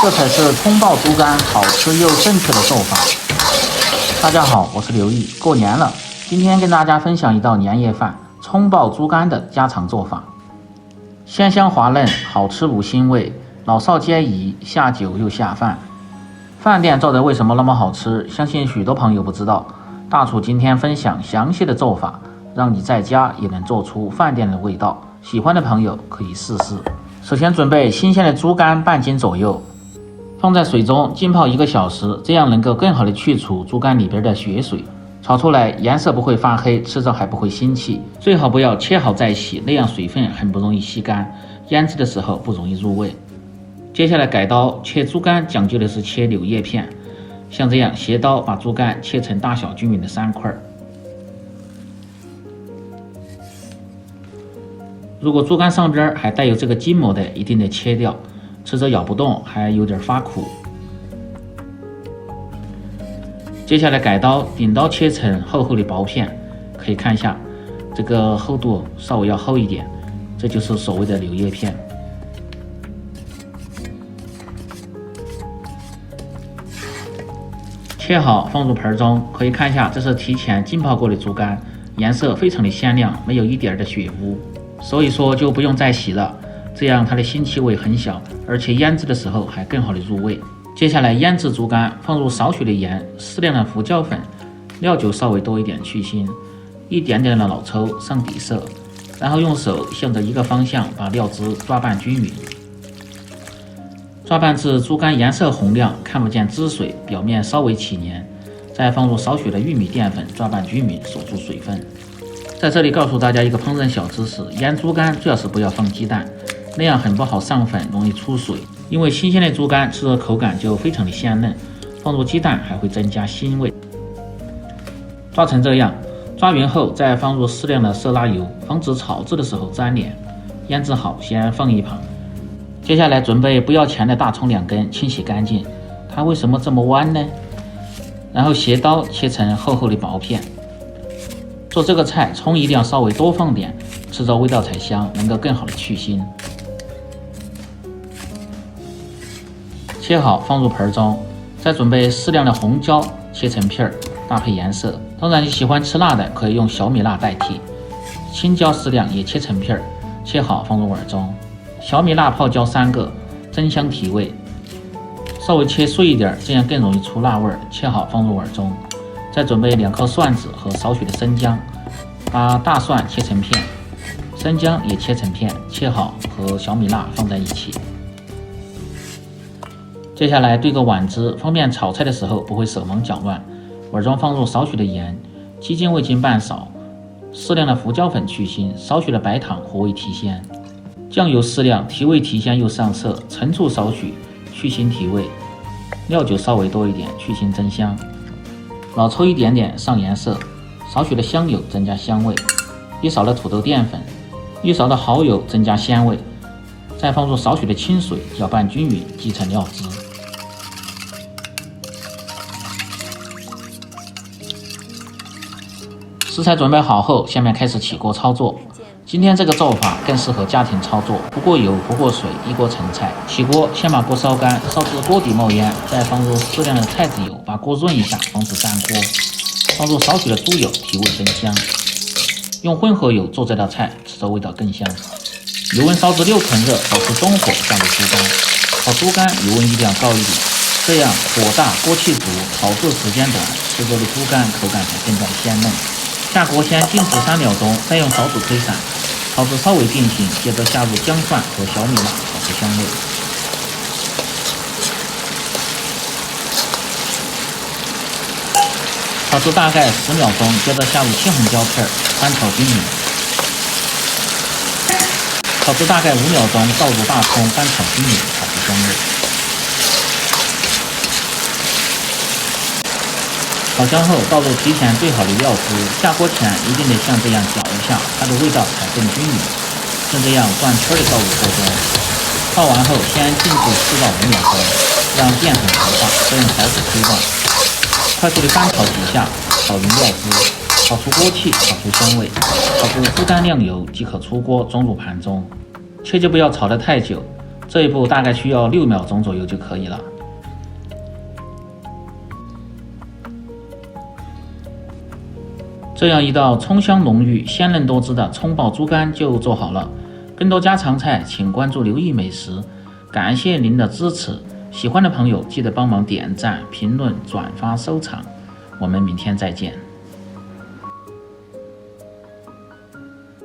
这才是葱爆猪肝好吃又正确的做法。大家好，我是刘毅。过年了，今天跟大家分享一道年夜饭——葱爆猪肝的家常做法。鲜香滑嫩，好吃无腥味，老少皆宜，下酒又下饭。饭店做的为什么那么好吃？相信许多朋友不知道。大厨今天分享详细的做法，让你在家也能做出饭店的味道。喜欢的朋友可以试试。首先准备新鲜的猪肝半斤左右，放在水中浸泡1个小时，这样能够更好的去除猪肝里边的血水。炒出来颜色不会发黑，吃着还不会腥气。最好不要切好再洗，那样水分很不容易吸干，腌制的时候不容易入味。接下来改刀切猪肝，讲究的是切柳叶片，像这样斜刀把猪肝切成大小均匀的3块。如果猪肝上边还带有这个筋膜的，一定得切掉，吃着咬不动，还有点发苦。接下来改刀顶刀切成厚厚的薄片，可以看一下这个厚度稍微要厚一点，这就是所谓的柳叶片。切好放入盆中，可以看一下这是提前浸泡过的猪肝，颜色非常的鲜亮，没有一点的血污，所以说就不用再洗了，这样它的腥气味很小，而且腌制的时候还更好的入味。接下来腌制猪肝，放入少许的盐，适量的胡椒粉，料酒稍微多一点去腥，一点点的老抽上底色，然后用手向着一个方向把料汁抓拌均匀，抓拌至猪肝颜色红亮，看不见汁水，表面稍微起黏，再放入少许的玉米淀粉，抓拌均匀，锁住水分。在这里告诉大家一个烹饪小知识，腌猪肝最好是不要放鸡蛋，那样很不好上粉，容易出水。因为新鲜的猪肝吃着口感就非常的鲜嫩，放入鸡蛋还会增加腥味。抓成这样，抓匀后再放入适量的色拉油，防止炒制的时候粘连。腌制好先放一旁。接下来准备不要钱的大葱2根，清洗干净。它为什么这么弯呢？然后斜刀切成厚厚的薄片。做这个菜，葱一定要稍微多放点，吃着味道才香，能够更好的去腥。切好放入盆中，再准备适量的红椒，切成片儿，搭配颜色。当然你喜欢吃辣的，可以用小米辣代替。青椒适量也切成片儿，切好放入碗中。小米辣泡椒3个，增香提味。稍微切碎一点，这样更容易出辣味。切好放入碗中。再准备2颗蒜子和少许的生姜，把大蒜切成片，生姜也切成片，切好和小米辣放在一起。接下来兑个碗汁，方便炒菜的时候不会手忙脚乱。碗中放入少许的盐，鸡精、味精拌少，适量的胡椒粉去腥，少许的白糖活味提鲜，酱油适量，提味提鲜又上色，陈醋少许，去腥提味，料酒稍微多一点，去腥增香，老抽一点点上颜色，少许的香油增加香味，1勺的土豆淀粉，1勺的蚝油增加鲜味，再放入少许的清水，搅拌均匀，击成料汁。食材准备好后，下面开始起锅操作。今天这个做法更适合家庭操作，不过油不过水，一锅成菜。起锅先把锅烧干，烧至锅底冒烟，再放入适量的菜籽油，把锅润一下，防止粘锅。放入少许的猪油，提味增香。用混合油做这道菜，吃着味道更香。油温烧至6成热，保持中火下入猪肝。炒猪肝油温一定要高一点，这样火大锅气足，炒制时间短，吃着的猪肝口感才更加鲜嫩。下锅先静止3秒钟，再用勺子推散，炒至稍微定型，接着下入姜蒜和小米辣，炒出香味。炒至大概10秒钟，接着下入青红椒片，翻炒均匀。炒至大概5秒钟，倒入大葱，翻炒均匀，炒出香味。炒香后倒入提前兑好的料汁，下锅前一定得像这样搅一下，它的味道才更均匀。像这样断圈的倒入锅中，泡完后先静置4到5秒钟，让淀粉融化，再用勺子推动，快速的翻炒几下，炒匀料汁，炒出锅气，炒出香味，炒出猪肝亮油即可出锅，装入盘中。切记不要炒得太久，这一步大概需要6秒钟左右就可以了。这样一道葱香浓郁、鲜嫩多汁的葱爆猪肝就做好了。更多家常菜，请关注刘毅美食。感谢您的支持，喜欢的朋友记得帮忙点赞、评论、转发、收藏。我们明天再见。